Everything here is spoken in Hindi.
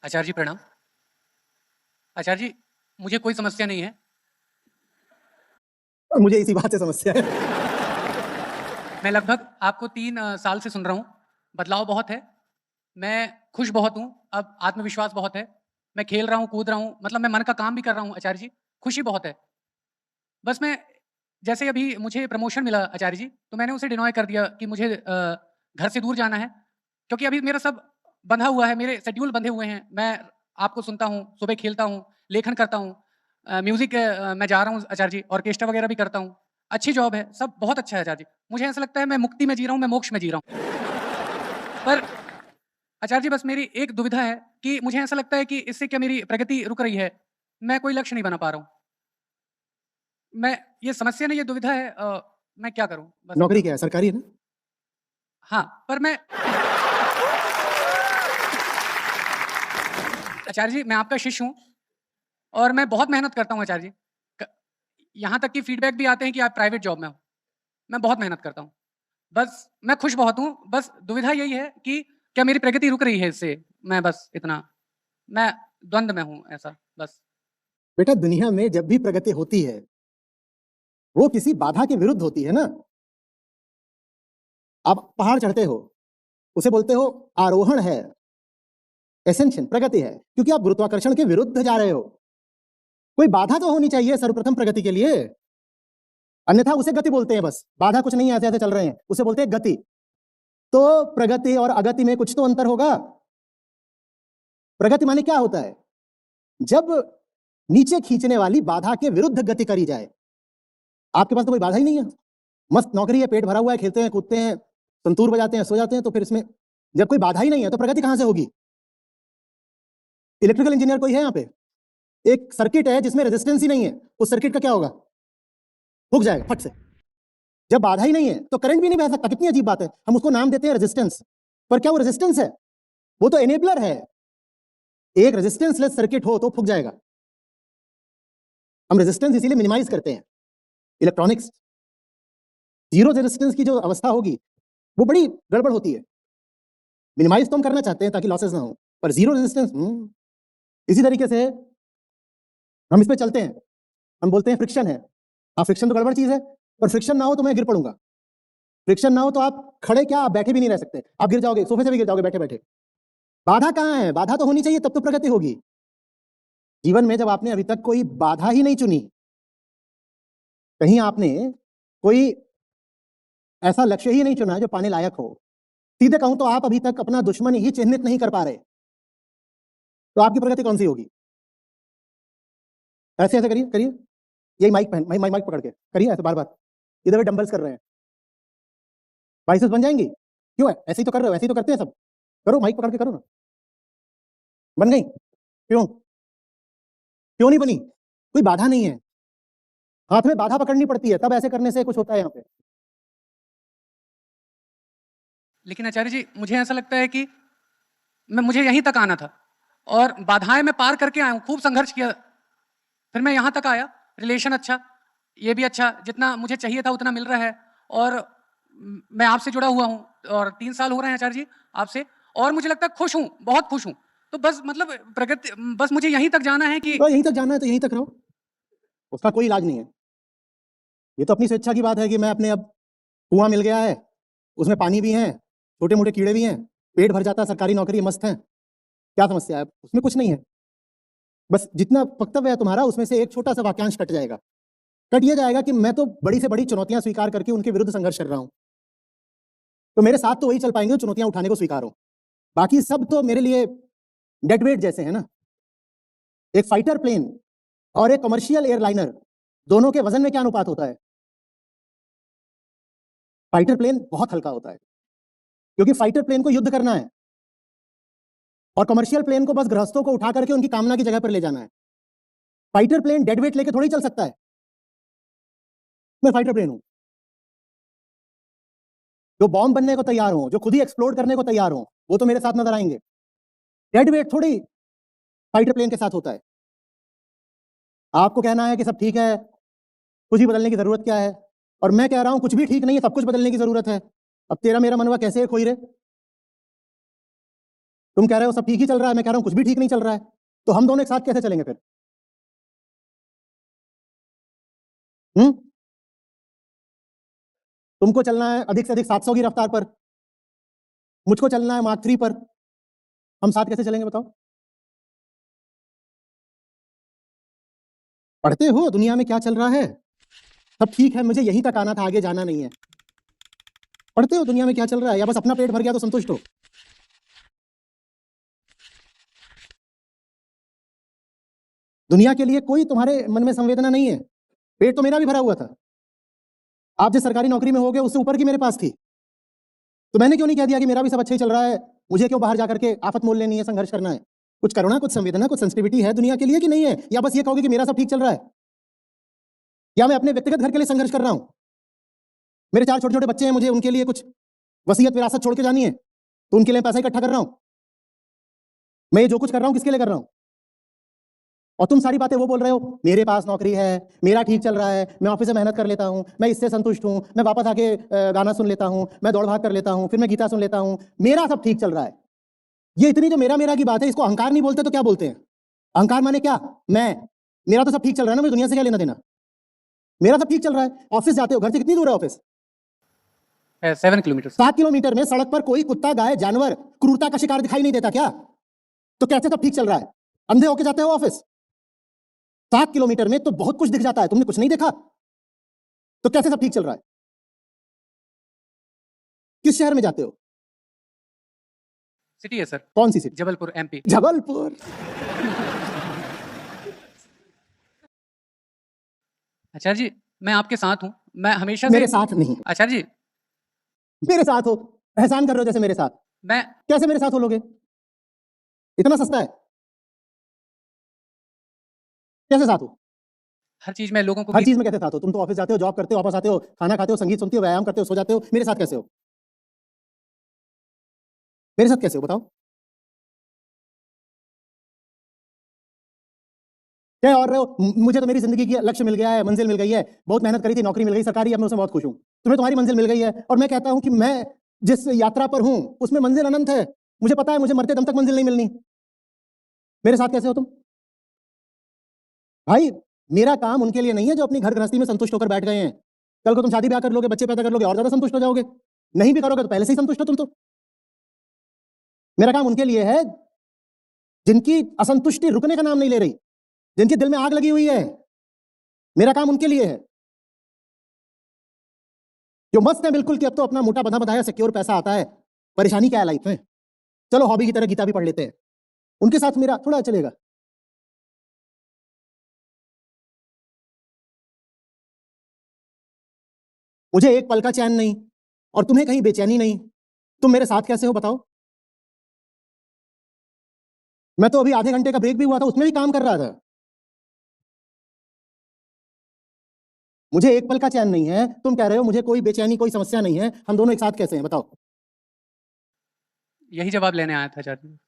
आचार्य जी प्रणाम। आचार्य जी, मुझे कोई समस्या नहीं है। और मुझे इसी बात से समस्या है। मैं लगभग आपको 3 साल से सुन रहा हूँ। बदलाव बहुत है। मैं खुश बहुत हूँ, अब आत्मविश्वास बहुत है। मैं खेल रहा हूँ, कूद रहा हूँ, मतलब मैं मन का काम भी कर रहा हूँ आचार्य जी, खुशी बहुत है। बस मैं जैसे अभी मुझे प्रमोशन मिला आचार्य जी, तो मैंने उसे डिनॉय कर दिया कि मुझे घर से दूर जाना है, क्योंकि अभी मेरा सब बंधा हुआ है, मेरे शेड्यूल बंधे हुए हैं। मैं आपको सुनता हूँ, सुबह खेलता हूँ, लेखन करता हूँ, म्यूज़िक मैं जा रहा हूँ आचार्य जी, ऑर्केस्ट्रा वगैरह भी करता हूँ। अच्छी जॉब है, सब बहुत अच्छा है आचार्य जी। मुझे ऐसा लगता है मैं मुक्ति में जी रहा हूँ, मैं मोक्ष में जी रहा हूँ। पर आचार्य जी बस मेरी एक दुविधा है कि मुझे ऐसा लगता है कि इससे क्या मेरी प्रगति रुक रही है? मैं कोई लक्ष्य नहीं बना पा रहा हूँ। मैं ये समस्या नहीं, ये दुविधा है, मैं क्या करूँ? बस नौकरी इतना। क्या है? सरकारी है ना? हाँ, पर मैं आचार्य जी मैं आपका शिष्य हूँ और मैं बहुत मेहनत करता हूँ आचार्य जी। क यहाँ तक कि फीडबैक भी आते हैं कि आप प्राइवेट जॉब में हो। मैं बहुत मेहनत करता हूँ। बस मैं खुश बहुत हूँ, बस दुविधा यही है कि क्या मेरी प्रगति रुक रही है इससे? मैं बस इतना मैं द्वंद में हूँ ऐसा, बस। बेटा, दुनिया में जब भी प्रगति होती है, वो किसी बाधा के विरुद्ध होती है ना। आप पहाड़ चढ़ते हो, उसे बोलते हो आरोहण है, एसेंशन प्रगति है, क्योंकि आप गुरुत्वाकर्षण के विरुद्ध जा रहे हो। कोई बाधा तो होनी चाहिए सर्वप्रथम प्रगति के लिए, अन्यथा उसे गति बोलते हैं। बस बाधा कुछ नहीं है, ऐसे ऐसे चल रहे हैं, उसे बोलते हैं गति। तो प्रगति और अगति में कुछ तो अंतर होगा। प्रगति माने क्या होता है? जब नीचे खींचने वाली बाधा के विरुद्ध गति करी जाए। आपके पास तो कोई बाधा ही नहीं है, मस्त नौकरी है, पेट भरा हुआ है, खेलते हैं, कूदते हैं, संतूर बजाते हैं, सो जाते हैं, तो फिर इसमें जब कोई बाधा ही नहीं है तो प्रगति कहां से होगी? इलेक्ट्रिकल इंजीनियर कोई है यहाँ पे? एक सर्किट है जिसमें रेजिस्टेंस ही नहीं है, उस सर्किट का क्या होगा? फूक जाएगा फट से। जब बाधा ही नहीं है तो करंट भी नहीं बह सकता। कितनी अजीब बात है, हम उसको नाम देते हैं रेजिस्टेंस, पर क्या वो रेजिस्टेंस है? वो तो एनेबलर है। एक रेजिस्टेंस लेस सर्किट हो तो फूक जाएगा। हम रेजिस्टेंस इसीलिए मिनिमाइज करते हैं। इलेक्ट्रॉनिक्स जीरो रेजिस्टेंस की जो अवस्था होगी वो बड़ी गड़बड़ होती है। मिनिमाइज तो हम करना चाहते हैं ताकि लॉसेस ना हो, पर जीरो रेजिस्टेंस। इसी तरीके से हम इस पे चलते हैं, हम बोलते हैं फ्रिक्शन है। हाँ, फ्रिक्शन तो गड़बड़ चीज है, पर फ्रिक्शन ना हो तो मैं गिर पड़ूंगा। फ्रिक्शन ना हो तो आप खड़े क्या, आप बैठे भी नहीं रह सकते, आप गिर जाओगे, सोफे से भी गिर जाओगे बैठे बैठे। बाधा कहाँ है? बाधा तो होनी चाहिए, तब तो प्रगति होगी। जीवन में जब आपने अभी तक कोई बाधा ही नहीं चुनी, कहीं आपने कोई ऐसा लक्ष्य ही नहीं चुना जो पाने लायक हो, सीधे कहूं तो आप अभी तक अपना दुश्मन ही चिन्हित नहीं कर पा रहे, तो आपकी प्रगति कौन सी होगी? ऐसे ऐसे करिए, करिए, यही माइक पहन, माइक पकड़ के करिए ऐसे बार बार। इधर भी डंबल्स कर रहे हैं, बाइसेप्स बन जाएंगी। क्यों है ऐसे ही तो कर रहे हो, ऐसे ही तो करते हैं सब। करो, माइक पकड़ के करो ना। बन गई? क्यों? क्यों नहीं बनी? कोई बाधा नहीं है, हाथ में बाधा पकड़नी पड़ती है, तब ऐसे करने से कुछ होता है यहाँ पे। लेकिन आचार्य जी मुझे ऐसा लगता है कि मुझे यहीं तक आना था और बाधाएं मैं पार करके आया हूँ, खूब संघर्ष किया, फिर मैं यहाँ तक आया। रिलेशन अच्छा, ये भी अच्छा, जितना मुझे चाहिए था उतना मिल रहा है। और मैं आपसे जुड़ा हुआ हूँ और 3 साल हो रहे हैं आचार्य जी आपसे, और मुझे लगता है खुश हूँ, बहुत खुश हूँ। तो बस मतलब प्रगति, बस मुझे यहीं तक जाना है कि तो यहीं तक जाना है तो यहीं तक रहो, उसका कोई इलाज नहीं है। ये तो अपनी स्वेच्छा की बात है कि मैं अपने, अब कुआं मिल गया है, उसमें पानी भी है, छोटे मोटे कीड़े भी हैं, पेट भर जाता है, सरकारी नौकरी मस्त है, क्या समस्या है? उसमें कुछ नहीं है। बस जितना वक्तव्य है तुम्हारा उसमें से एक छोटा सा वाक्यांश कट जाएगा। कट ये जाएगा कि मैं तो बड़ी से बड़ी चुनौतियां स्वीकार करके उनके विरुद्ध संघर्ष कर रहा हूं, तो मेरे साथ तो वही चल पाएंगे चुनौतियां उठाने को स्वीकार हो। बाकी सब तो मेरे लिए डेड वेट जैसे है ना। एक फाइटर प्लेन और एक कमर्शियल एयरलाइनर, दोनों के वजन में क्या अनुपात होता है? फाइटर प्लेन बहुत हल्का होता है, क्योंकि फाइटर प्लेन को युद्ध करना है, और कमर्शियल प्लेन को बस गृहस्थों को उठा करके उनकी कामना की जगह पर ले जाना है। फाइटर प्लेन डेड वेट लेके थोड़ी चल सकता है। मैं फाइटर प्लेन हूं, जो बॉम्ब बनने को तैयार हो, जो खुद ही एक्सप्लोड करने को तैयार हो, वो तो मेरे साथ नजर आएंगे। डेड वेट थोड़ी फाइटर प्लेन के साथ होता है। आपको कहना है कि सब ठीक है, कुछ ही बदलने की जरूरत क्या है, और मैं कह रहा हूं कुछ भी ठीक नहीं है, सब कुछ बदलने की जरूरत है। अब तेरा मेरा मनवा कैसे खोई रे? तुम कह रहे हो सब ठीक ही चल रहा है, मैं कह रहा हूं कुछ भी ठीक नहीं चल रहा है, तो हम दोनों एक साथ कैसे चलेंगे फिर? तुमको चलना है अधिक से अधिक 700 की रफ्तार पर, मुझको चलना है मार्क 3 पर, हम साथ कैसे चलेंगे बताओ? पढ़ते हो दुनिया में क्या चल रहा है? सब ठीक है, मुझे यहीं तक आना था, आगे जाना नहीं है। पढ़ते हो दुनिया में क्या चल रहा है, या बस अपना पेट भर गया तो संतुष्ट हो? दुनिया के लिए कोई तुम्हारे मन में संवेदना नहीं है। पेट तो मेरा भी भरा हुआ था। आप जिस सरकारी नौकरी में हो गए उससे ऊपर की मेरे पास थी, तो मैंने क्यों नहीं कह दिया कि मेरा भी सब अच्छा ही चल रहा है, मुझे क्यों बाहर जाकर के आफत मोल लेनी है, संघर्ष करना है? कुछ करुणा, कुछ संवेदना, कुछ सेंसिटिविटी है दुनिया के लिए कि नहीं है? या बस ये कहोगे कि मेरा सब ठीक चल रहा है? या मैं अपने व्यक्तिगत घर के लिए संघर्ष कर रहा हूं? मेरे 4 छोटे छोटे बच्चे हैं, मुझे उनके लिए कुछ वसीयत विरासत छोड़ के जानी है, तो उनके लिए पैसा इकट्ठा कर रहा हूं। मैं ये जो कुछ कर रहा हूं किसके लिए कर रहा हूं? और तुम सारी बातें वो बोल रहे हो, मेरे पास नौकरी है, मेरा ठीक चल रहा है, मैं ऑफिस में मेहनत कर लेता हूं, मैं इससे संतुष्ट हूं, मैं वापस आके गाना सुन लेता हूं, मैं दौड़ भाग कर लेता हूं, फिर मैं गीता सुन लेता हूं, मेरा सब ठीक चल रहा है। ये इतनी जो मेरा मेरा की बात है, इसको अहंकार नहीं बोलते तो क्या बोलते हैं? अहंकार माने क्या? मैं, मेरा तो सब ठीक चल रहा है ना, मुझे दुनिया से क्या लेना देना? मेरा सब ठीक चल रहा है। ऑफिस जाते हो, घर से कितनी दूर है ऑफिस? 7 किलोमीटर। 7 किलोमीटर में सड़क पर कोई कुत्ता, गाय, जानवर क्रूरता का शिकार दिखाई नहीं देता क्या? तो कैसे सब ठीक चल रहा है? अंधे होके जाते हो ऑफिस? 7 किलोमीटर में तो बहुत कुछ दिख जाता है, तुमने कुछ नहीं देखा, तो कैसे सब ठीक चल रहा है? किस शहर में जाते हो? सिटी है सर। कौन सी सिटी? जबलपुर, एमपी। जबलपुर। आचार्य जी, मैं आपके साथ हूँ, मैं हमेशा मेरे से। साथ नहीं, आचार्य जी, मेरे साथ हो, एहसान कर रहे हो जैसे मेरे साथ। मैं कैसे मेरे साथ हो लोगे? इतना सस्ता है, कैसे साथ हो? हर चीज में लोगों को हर चीज में कैसे साथ हो? तुम तो ऑफिस जाते हो, जॉब करते हो, वापस आते हो, खाना खाते हो, संगीत सुनते हो, व्यायाम करते हो, सो जाते हो, मेरे साथ कैसे हो? मेरे साथ कैसे हो बताओ? क्या और रहे हो? मुझे तो मेरी जिंदगी की लक्ष्य मिल गया है, मंजिल मिल गई है, बहुत मेहनत करी थी, नौकरी मिल गई सरकारी, अब मैं उसमें बहुत खुश हूं। तुम्हें तुम्हारी मंजिल मिल गई है, और मैं कहता हूं कि मैं जिस यात्रा पर हूं उसमें मंजिल अनंत है, मुझे पता है मुझे मरते दम तक मंजिल नहीं मिलनी। मेरे साथ कैसे हो तुम? भाई, मेरा काम उनके लिए नहीं है जो अपनी घर गृहस्थी में संतुष्ट होकर बैठ गए हैं। कल को तुम शादी ब्याह कर लोगे, बच्चे पैदा कर लोगे, और ज्यादा संतुष्ट हो जाओगे। नहीं भी करोगे तो पहले से ही संतुष्ट हो तुम तो। मेरा काम उनके लिए है जिनकी असंतुष्टि रुकने का नाम नहीं ले रही, जिनके दिल में आग लगी हुई है। मेरा काम उनके लिए है जो मस्त है बिल्कुल कि अब तो अपना मोटा बंधा बंधाया सिक्योर पैसा आता है, परेशानी क्या है लाइफ में, चलो हॉबी की तरह गीता भी पढ़ लेते हैं। उनके साथ मेरा थोड़ा चलेगा। मुझे एक पल का चैन नहीं, और तुम्हें कहीं बेचैनी नहीं। तुम मेरे साथ कैसे हो बताओ? मैं तो अभी आधे घंटे का ब्रेक भी हुआ था, उसमें भी काम कर रहा था। मुझे एक पल का चैन नहीं है, तुम कह रहे हो मुझे कोई बेचैनी, कोई समस्या नहीं है, हम दोनों एक साथ कैसे हैं बताओ? यही जवाब लेने आया था आचार्य जी।